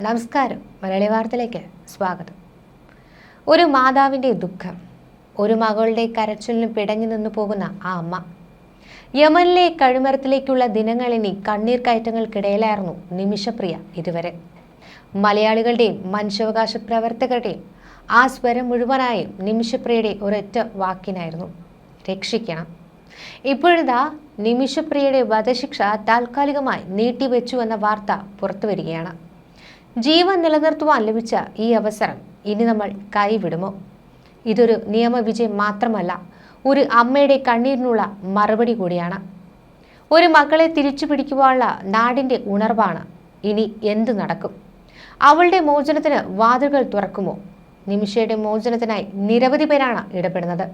നമസ്കാരം. മലയാളി വാർത്തയിലേക്ക് സ്വാഗതം. ഒരു മാതാവിൻ്റെ ദുഃഖം, ഒരു മകളുടെ കരച്ചിലിന് പിടഞ്ഞു നിന്നു പോകുന്ന ആ അമ്മ. യമനിലെ കഴുമരത്തിലേക്കുള്ള ദിനങ്ങളിനി കണ്ണീർ കയറ്റങ്ങൾക്കിടയിലായിരുന്നു നിമിഷപ്രിയ ഇതുവരെ. മലയാളികളുടെയും മനുഷ്യാവകാശ പ്രവർത്തകരുടെയും ആ സ്വരം മുഴുവനായും നിമിഷപ്രിയയുടെ ഒരൊറ്റ വാക്കിനായിരുന്നു: രക്ഷിക്കണം. ഇപ്പോഴിതാ നിമിഷപ്രിയയുടെ വധശിക്ഷ താൽക്കാലികമായി നീട്ടിവെച്ചു എന്ന വാർത്ത പുറത്തുവരികയാണ്. ജീവൻ നിലനിർത്തുവാൻ ലഭിച്ച ഈ അവസരം ഇനി നമ്മൾ കൈവിടുമോ? ഇതൊരു നിയമവിജയം മാത്രമല്ല, ഒരു അമ്മയുടെ കണ്ണീരിനുള്ള മറുപടി കൂടിയാണ്. ഒരു മകളെ തിരിച്ചു പിടിക്കുവാനുള്ള നാടിൻ്റെ ഉണർവാണ്. ഇനി എന്തു നടക്കും? അവളുടെ മോചനത്തിന് വാതിലുകൾ തുറക്കുമോ? നിമിഷയുടെ മോചനത്തിനായി നിരവധി പേരാണ് ഇടപെടുന്നത്.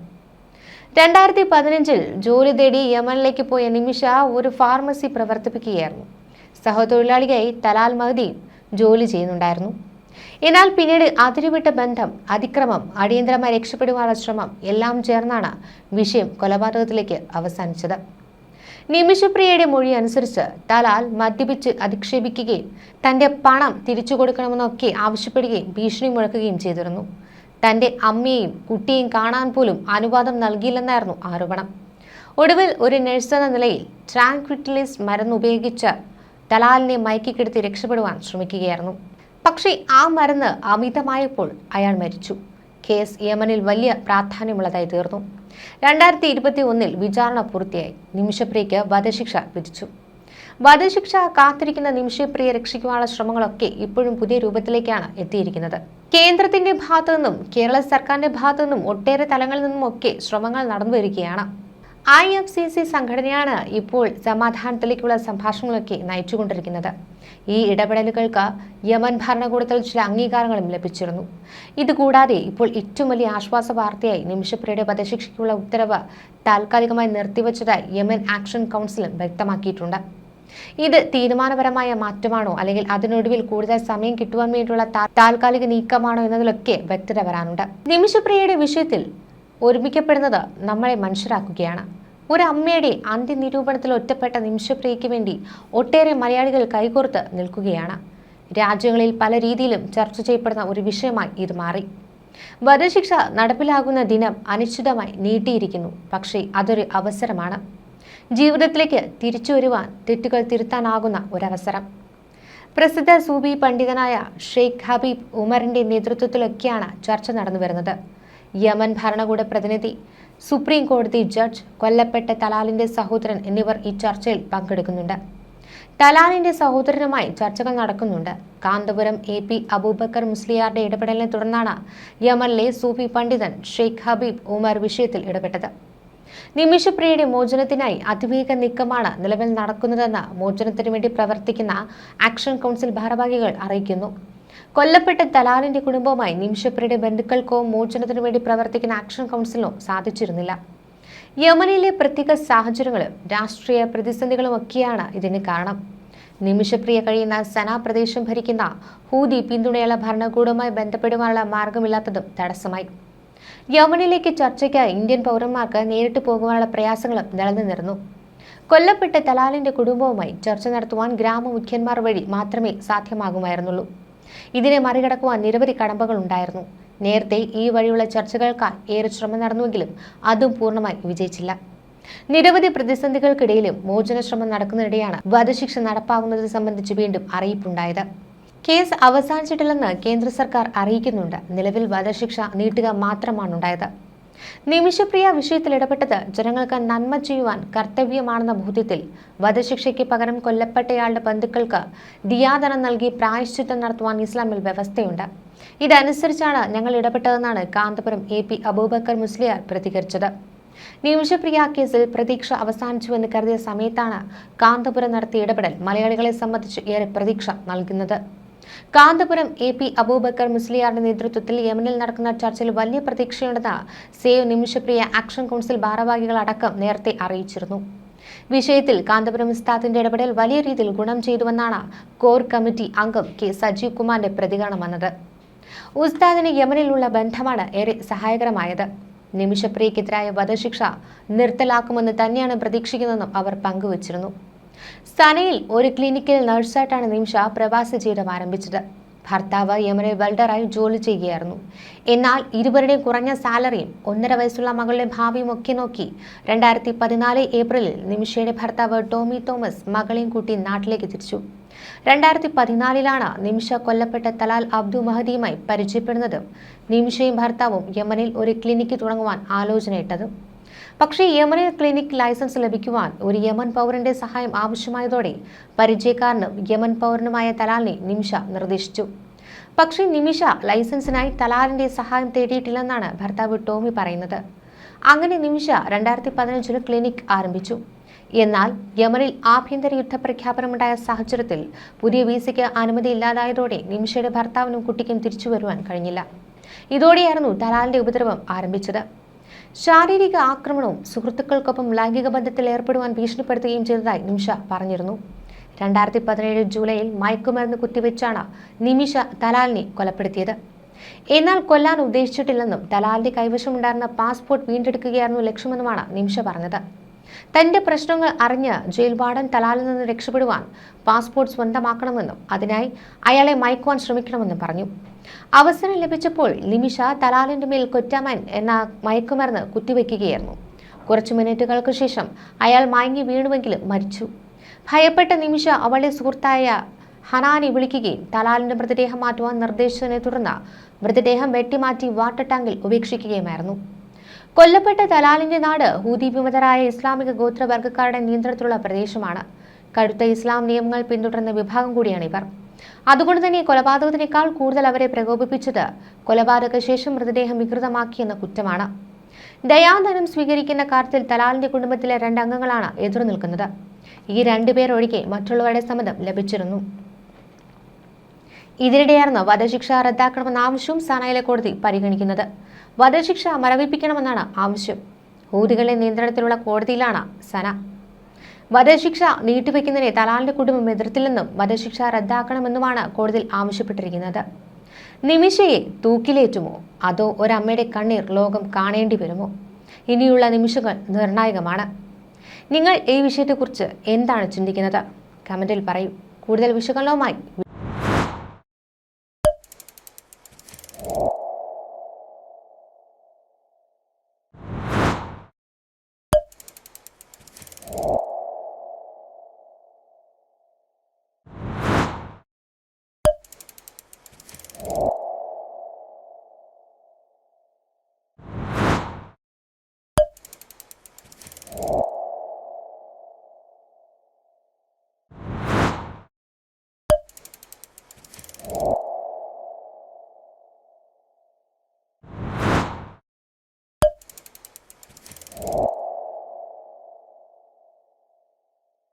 2015 ജോലി തേടി യമനിലേക്ക് പോയ നിമിഷ ഒരു ഫാർമസി പ്രവർത്തിപ്പിക്കുകയായിരുന്നു. സഹതൊഴിലാളിയായി തലാൽ മഹദിയും ജോലി ചെയ്യുന്നുണ്ടായിരുന്നു. എന്നാൽ പിന്നീട് അതിരുവിട്ട ബന്ധം, അതിക്രമം, അടിയന്തരമായി രക്ഷപ്പെടുവാനുള്ള ശ്രമം എല്ലാം ചേർന്നാണ് വിഷയം കൊലപാതകത്തിലേക്ക് അവസാനിച്ചത്. നിമിഷപ്രിയയുടെ മൊഴി അനുസരിച്ച് തലാൽ മദ്യപിച്ച് അധിക്ഷേപിക്കുകയും തൻ്റെ പണം തിരിച്ചു കൊടുക്കണമെന്നൊക്കെ ആവശ്യപ്പെടുകയും ഭീഷണി മുഴക്കുകയും ചെയ്തിരുന്നു. തൻ്റെ അമ്മയെയും കുട്ടിയെയും കാണാൻ പോലും അനുവാദം നൽകിയില്ലെന്നായിരുന്നു ആരോപണം. ഒടുവിൽ ഒരു നഴ്സ് എന്ന നിലയിൽ ട്രാൻക്വിറ്റിലിസ് മരുന്ന് ഉപയോഗിച്ച് തലാലിനെ മയക്കിക്കെടുത്തി രക്ഷപ്പെടുവാൻ ശ്രമിക്കുകയായിരുന്നു. പക്ഷേ ആ മരുന്ന് അമിതമായപ്പോൾ അയാൾ മരിച്ചു. കേസ് യമനിൽ വലിയ പ്രാധാന്യമുള്ളതായി തീർന്നു. 2021 വിചാരണ പൂർത്തിയായി. നിമിഷപ്രിയയ്ക്ക് വധശിക്ഷ വിധിച്ചു. വധശിക്ഷ കാത്തിരിക്കുന്ന നിമിഷപ്രിയയെ രക്ഷിക്കുവാനുള്ള ശ്രമങ്ങളൊക്കെ ഇപ്പോഴും പുതിയ രൂപത്തിലേക്കാണ് എത്തിയിരിക്കുന്നത്. കേന്ദ്രത്തിന്റെ ഭാഗത്തു നിന്നും കേരള സർക്കാരിന്റെ ഭാഗത്തു നിന്നും ഒട്ടേറെ തലങ്ങളിൽ നിന്നുമൊക്കെ ശ്രമങ്ങൾ നടന്നു വരികയാണ്. IFCC സംഘടനയാണ് ഇപ്പോൾ സമാധാനത്തിലേക്കുള്ള സംഭാഷണങ്ങളൊക്കെ നയിച്ചുകൊണ്ടിരിക്കുന്നത്. ഈ ഇടപെടലുകൾക്ക് യമൻ ഭരണകൂടത്തിൽ ചില അംഗീകാരങ്ങളും ലഭിച്ചിരുന്നു. ഇതുകൂടാതെ ഇപ്പോൾ ഏറ്റവും വലിയ ആശ്വാസ വാർത്തയായി നിമിഷപ്രിയയുടെ വധശിക്ഷയ്ക്കുള്ള ഉത്തരവ് താൽക്കാലികമായി നിർത്തിവച്ചതായി യമൻ ആക്ഷൻ കൗൺസിലും വ്യക്തമാക്കിയിട്ടുണ്ട്. ഇത് തീരുമാനപരമായ മാറ്റമാണോ, അല്ലെങ്കിൽ അതിനൊടുവിൽ കൂടുതൽ സമയം കിട്ടുവാൻ വേണ്ടിയുള്ള താൽക്കാലിക നീക്കമാണോ എന്നതിലൊക്കെ വ്യക്തത വരാനുണ്ട്. നിമിഷപ്രിയയുടെ വിഷയത്തിൽ ഒരുമിക്കപ്പെടുന്നത് നമ്മളെ മനുഷ്യരാക്കുകയാണ്. ഒരു അമ്മയുടെ അന്ത്യനിരൂപണത്തിൽ ഒറ്റപ്പെട്ട നിമിഷപ്രിയയ്ക്ക് വേണ്ടി ഒട്ടേറെ മലയാളികൾ കൈകോർത്ത് നിൽക്കുകയാണ്. രാജ്യങ്ങളിൽ പല രീതിയിലും ചർച്ച ചെയ്യപ്പെടുന്ന ഒരു വിഷയമായി ഇത് മാറി. വധശിക്ഷ നടപ്പിലാകുന്ന ദിനം അനിശ്ചിതമായി നീട്ടിയിരിക്കുന്നു. പക്ഷേ അതൊരു അവസരമാണ്. ജീവിതത്തിലേക്ക് തിരിച്ചു വരുവാൻ, തെറ്റുകൾ തിരുത്താനാകുന്ന ഒരവസരം. പ്രസിദ്ധ സൂഫി പണ്ഡിതനായ ഷെയ്ഖ് ഹബീബ് ഉമറിന്റെ നേതൃത്വത്തിലൊക്കെയാണ് ചർച്ച നടന്നു വരുന്നത്. യമൻ ഭരണകൂട പ്രതിനിധി, സുപ്രീം കോടതി ജഡ്ജ്, കൊല്ലപ്പെട്ട തലാലിന്റെ സഹോദരൻ എന്നിവർ ഈ ചർച്ചയിൽ പങ്കെടുക്കുന്നുണ്ട്. തലാലിന്റെ സഹോദരനുമായി ചർച്ചകൾ നടക്കുന്നുണ്ട്. കാന്തപുരം AP അബൂബക്കർ മുസ്ലിയാരുടെ ഇടപെടലിനെ തുടർന്നാണ് യമനിലെ സൂഫി പണ്ഡിതൻ ഷെയ്ഖ് ഹബീബ് ഉമർ വിഷയത്തിൽ ഇടപെട്ടത്. നിമിഷപ്രിയയുടെ മോചനത്തിനായി അതിവേഗ നീക്കമാണ് നിലവിൽ നടക്കുന്നതെന്ന് മോചനത്തിനു വേണ്ടി പ്രവർത്തിക്കുന്ന ആക്ഷൻ കൗൺസിൽ ഭാരവാഹികൾ അറിയിക്കുന്നു. കൊല്ലപ്പെട്ട തലാലിന്റെ കുടുംബവുമായി നിമിഷപ്രിയയുടെ ബന്ധുക്കൾക്കോ മോചനത്തിനു വേണ്ടി പ്രവർത്തിക്കുന്ന ആക്ഷൻ കൗൺസിലിനോ സാധിച്ചിരുന്നില്ല. യമനിലെ പ്രത്യേക സാഹചര്യങ്ങളും രാഷ്ട്രീയ പ്രതിസന്ധികളുമൊക്കെയാണ് ഇതിന് കാരണം. നിമിഷപ്രിയ കഴിയുന്ന സന പ്രദേശം ഭരിക്കുന്ന ഹൂതി പിന്തുണയുള്ള ഭരണകൂടവുമായി ബന്ധപ്പെടുവാനുള്ള മാർഗമില്ലാത്തതും തടസ്സമായി. യമനിലേക്ക് ചർച്ചയ്ക്കായി ഇന്ത്യൻ പൗരന്മാർക്ക് നേരിട്ട് പോകുവാനുള്ള പ്രയാസങ്ങളും നിലനിന്നിരുന്നു. കൊല്ലപ്പെട്ട തലാലിന്റെ കുടുംബവുമായി ചർച്ച നടത്തുവാൻ ഗ്രാമമുഖ്യന്മാർ വഴി മാത്രമേ സാധ്യമാകുമായിരുന്നുള്ളൂ. ഇതിനെ മറികടക്കുവാൻ നിരവധി കടമ്പകൾ ഉണ്ടായിരുന്നു. നേരത്തെ ഈ വഴിയുള്ള ചർച്ചകൾക്കായി ഏറെ ശ്രമം നടന്നുവെങ്കിലും അതും പൂർണ്ണമായി വിജയിച്ചില്ല. നിരവധി പ്രതിസന്ധികൾക്കിടയിലും മോചന ശ്രമം നടക്കുന്നതിനിടെയാണ് വധശിക്ഷ നടപ്പാകുന്നത് സംബന്ധിച്ച് വീണ്ടും അറിയിപ്പുണ്ടായത്. കേസ് അവസാനിച്ചിട്ടില്ലെന്ന് കേന്ദ്ര സർക്കാർ അറിയിക്കുന്നുണ്ട്. നിലവിൽ വധശിക്ഷ നീട്ടുക മാത്രമാണുണ്ടായത്. നിമിഷപ്രിയ വിഷയത്തിൽ ഇടപെട്ടത് ജനങ്ങൾക്ക് നന്മ ചെയ്യുവാൻ കർത്തവ്യമാണെന്ന ബോധ്യത്തിൽ വധശിക്ഷയ്ക്ക് പകരം കൊല്ലപ്പെട്ടയാളുടെ ബന്ധുക്കൾക്ക് ദിയാദനം നൽകി പ്രായശ്ചിത്തം നടത്തുവാൻ ഇസ്ലാമിൽ വ്യവസ്ഥയുണ്ട്. ഇതനുസരിച്ചാണ് ഞങ്ങൾ ഇടപെട്ടതെന്നാണ് കാന്തപുരം AP അബൂബക്കർ മുസ്ലിയാർ പ്രതികരിച്ചത്. നിമിഷപ്രിയ കേസിൽ പ്രതീക്ഷ അവസാനിച്ചുവെന്ന് കരുതിയ സമയത്താണ് കാന്തപുരം നടത്തിയ ഇടപെടൽ മലയാളികളെ സംബന്ധിച്ച് ഏറെ പ്രതീക്ഷ നൽകുന്നത്. കാന്തപുരം AP അബൂബക്കർ മുസ്ലിയാരുടെ നേതൃത്വത്തിൽ യമനിൽ നടക്കുന്ന ചർച്ചയിൽ വലിയ പ്രതീക്ഷയുണ്ടെന്ന് സേവ് നിമിഷപ്രിയ ആക്ഷൻ കൗൺസിൽ ഭാരവാഹികൾ അടക്കം നേരത്തെ അറിയിച്ചിരുന്നു. വിഷയത്തിൽ കാന്തപുരം ഉസ്താദിന്റെ ഇടപെടൽ വലിയ രീതിയിൽ ഗുണം ചെയ്തുവെന്നാണ് കോർ കമ്മിറ്റി അംഗം K സജീവ് കുമാറിന്റെ പ്രതികരണം വന്നത്. ഉസ്താദിന് യമനിലുള്ള ബന്ധമാണ് ഏറെ സഹായകരമായത്. നിമിഷപ്രിയക്കെതിരായ വധശിക്ഷ നിർത്തലാക്കുമെന്ന് തന്നെയാണ് പ്രതീക്ഷിക്കുന്നതെന്നും അവർ പങ്കുവച്ചിരുന്നു. സനയിൽ ഒരു ക്ലിനിക്കിൽ നഴ്സായിട്ടാണ് നിമിഷ പ്രവാസ ജീവിതം ആരംഭിച്ചത്. ഭർത്താവ് യമനിൽ വെൽഡറായി ജോലി ചെയ്യുകയായിരുന്നു. എന്നാൽ ഇരുവരുടെയും കുറഞ്ഞ സാലറിയും 1.5 വയസ്സുള്ള മകളുടെ ഭാവിയും ഒക്കെ നോക്കി 2014 ഏപ്രിലിൽ നിമിഷയുടെ ഭർത്താവ് ടോമി തോമസ് മകളെയും കൂട്ടി നാട്ടിലേക്ക് തിരിച്ചു. 2014 നിമിഷ കൊല്ലപ്പെട്ട തലാൽ അബ്ദു മഹദിയുമായി പരിചയപ്പെടുന്നതും നിമിഷയും ഭർത്താവും യമനിൽ ഒരു ക്ലിനിക്ക് തുടങ്ങുവാൻ ആലോചനയിട്ടതും. പക്ഷേ യമനിൽ ക്ലിനിക് ലൈസൻസ് ലഭിക്കുവാൻ ഒരു യമൻ പൗരന്റെ സഹായം ആവശ്യമായതോടെ പരിചയക്കാരനും യമൻ പൗരനുമായ തലാലിനെ നിമിഷ നിർദ്ദേശിച്ചു. പക്ഷേ നിമിഷ ലൈസൻസിനായി തലാലിന്റെ സഹായം തേടിയിട്ടില്ലെന്നാണ് ഭർത്താവ് ടോമി പറയുന്നത്. അങ്ങനെ നിമിഷ 2015 ക്ലിനിക് ആരംഭിച്ചു. എന്നാൽ യമനിൽ ആഭ്യന്തര യുദ്ധ പ്രഖ്യാപനമുണ്ടായ സാഹചര്യത്തിൽ പുതിയ വിസയ്ക്ക് അനുമതി ഇല്ലാതായതോടെ നിമിഷയുടെ ഭർത്താവിനും കുട്ടിക്കും തിരിച്ചു വരുവാൻ കഴിഞ്ഞില്ല. ഇതോടെയായിരുന്നു തലാലിന്റെ ഉപദ്രവം ആരംഭിച്ചത്. ശാരീരിക ആക്രമണവും സുഹൃത്തുക്കൾക്കൊപ്പം ലൈംഗിക ബന്ധത്തിൽ ഏർപ്പെടുവാൻ ഭീഷണിപ്പെടുത്തുകയും ചെയ്തതായി നിമിഷ പറഞ്ഞിരുന്നു. 2017 ജൂലൈയിൽ മയക്കുമരുന്ന് കുത്തിവെച്ചാണ് നിമിഷ തലാലിനെ കൊലപ്പെടുത്തിയത്. എന്നാൽ കൊല്ലാൻ ഉദ്ദേശിച്ചിട്ടില്ലെന്നും തലാലിന്റെ കൈവശമുണ്ടായിരുന്ന പാസ്പോർട്ട് വീണ്ടെടുക്കുകയായിരുന്നു ലക്ഷ്യമെന്നുമാണ് നിമിഷ പറഞ്ഞത്. തന്റെ പ്രശ്നങ്ങൾ അറിഞ്ഞ് ജയിൽ വാർഡൻ തലാലിൽ നിന്ന് രക്ഷപ്പെടുവാൻ പാസ്പോർട്ട് സ്വന്തമാക്കണമെന്നും അതിനായി അയാളെ മയക്കുവാൻ ശ്രമിക്കണമെന്നും പറഞ്ഞു. അവസരം ലഭിച്ചപ്പോൾ നിമിഷ തലാലിന്റെ മേൽ കൊറ്റാമൻ എന്ന മയക്കുമരുന്ന് കുത്തിവെക്കുകയായിരുന്നു. കുറച്ചു മിനിറ്റുകൾക്ക് ശേഷം അയാൾ മയങ്ങി വീണുവെങ്കിലും മരിച്ചു. ഭയപ്പെട്ട നിമിഷ അവളുടെ സുഹൃത്തായ ഹനാനെ വിളിക്കുകയും തലാലിന്റെ മൃതദേഹം മാറ്റുവാൻ നിർദ്ദേശിച്ചതിനെ തുടർന്ന് മൃതദേഹം വെട്ടിമാറ്റി വാട്ടർ ടാങ്കിൽ ഉപേക്ഷിക്കുകയുമായിരുന്നു. കൊല്ലപ്പെട്ട തലാലിന്റെ നാട് ഹൂതി വിമതരായ ഇസ്ലാമിക ഗോത്രവർഗ്ഗക്കാരുടെ നിയന്ത്രണത്തിലുള്ള പ്രദേശമാണ്. കടുത്ത ഇസ്ലാം നിയമങ്ങൾ പിന്തുടരുന്ന വിഭാഗം കൂടിയാണ് ഇവർ. അതുകൊണ്ട് തന്നെ കൊലപാതകത്തിനേക്കാൾ കൂടുതൽ അവരെ പ്രകോപിപ്പിച്ചത് കൊലപാതക ശേഷം മൃതദേഹം വികൃതമാക്കിയെന്ന കുറ്റമാണ്. ദയാദാനം സ്വീകരിക്കുന്ന കാര്യത്തിൽ തലാലിന്റെ കുടുംബത്തിലെ 2 അംഗങ്ങളാണ് എതിർു നിൽക്കുന്നത്. ഈ 2 പേർ ഒഴികെ മറ്റുള്ളവരുടെ സമ്മതം ലഭിച്ചിരുന്നു. ഇതിനിടെയായിരുന്നു വധശിക്ഷ റദ്ദാക്കണമെന്ന ആവശ്യവും സനയിലെ കോടതി പരിഗണിക്കുന്നത്. വധശിക്ഷ മരവിപ്പിക്കണമെന്നാണ് ആവശ്യം. ഹൂതികളുടെ നിയന്ത്രണത്തിലുള്ള കോടതിയിലാണ് സന. വധശിക്ഷ നീട്ടിവെക്കുന്നതിനെ തലാലിന്റെ കുടുംബം എതിർത്തില്ലെന്നും വധശിക്ഷ റദ്ദാക്കണമെന്നുമാണ് കോടതിയിൽ ആവശ്യപ്പെട്ടിരിക്കുന്നത്. നിമിഷയെ തൂക്കിലേറ്റുമോ അതോ ഒരമ്മയുടെ കണ്ണീർ ലോകം കാണേണ്ടി വരുമോ? ഇനിയുള്ള നിമിഷങ്ങൾ നിർണായകമാണ്. നിങ്ങൾ ഈ വിഷയത്തെക്കുറിച്ച് എന്താണ് ചിന്തിക്കുന്നത്? കമന്റിൽ പറയൂ. കൂടുതൽ വിശകലനവുമായി